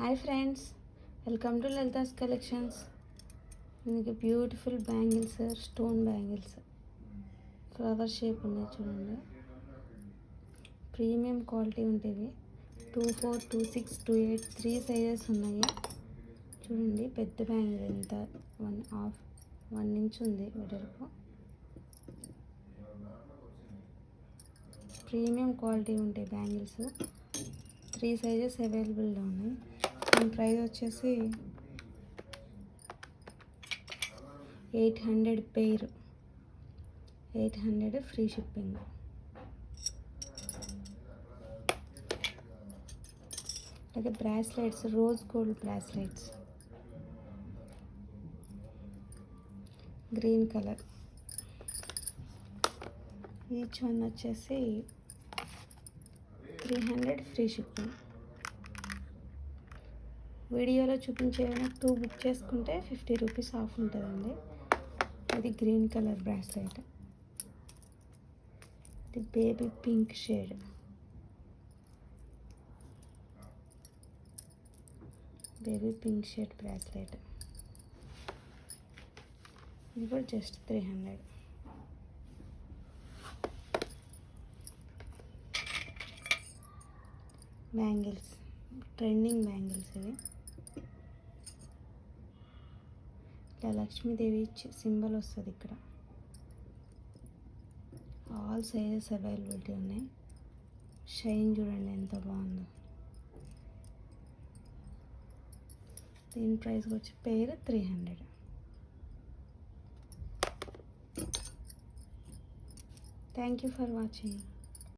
Hi friends, welcome to Lalitha's collections. మీకు beautiful bangles, stone bangles, flower shape ఉన్నాయి చూడండి. Premium quality ఉంటుంది. 24, 26, 28 3 sizes ఉన్నాయి చూడండి. పెద్ద బ్యాంగిల్ ఎంత 1 ఇంచ్ ఉంది వెడల్పు. ప్రీమియం క్వాలిటీ ఉంటాయి బ్యాంగిల్స్. 3 సైజెస్ అవైలబుల్గా ఉన్నాయి. దీని ప్రైస్ వచ్చేసి 800 పెయిర్, 800 ఫ్రీ షిప్పింగ్. అలాగే bracelets, rose gold bracelets, green colour. Each one వచ్చేసి 300 ఫ్రీ షిప్పింగ్. వీడియోలో చూపించేవి 2 బుక్ చేసుకుంటే 50 రూపీస్ ఆఫ్ ఉంటుందండి. ఇది గ్రీన్ కలర్ బ్రాస్లెట్, ఇది baby pink shade, baby pink shade bracelet. ఇది కూడా జస్ట్ 300. బ్యాంగిల్స్, ట్రెండింగ్ బ్యాంగిల్స్ ఇవి. ఇలా లక్ష్మీదేవి సింబల్ వస్తుంది ఇక్కడ. ఆల్ సైజెస్ అవైలబిలిటీ ఉన్నాయి. షైన్ చూడండి ఎంత బాగుందో. దీని ప్రైస్ వచ్చి pair 300. Thank you for watching.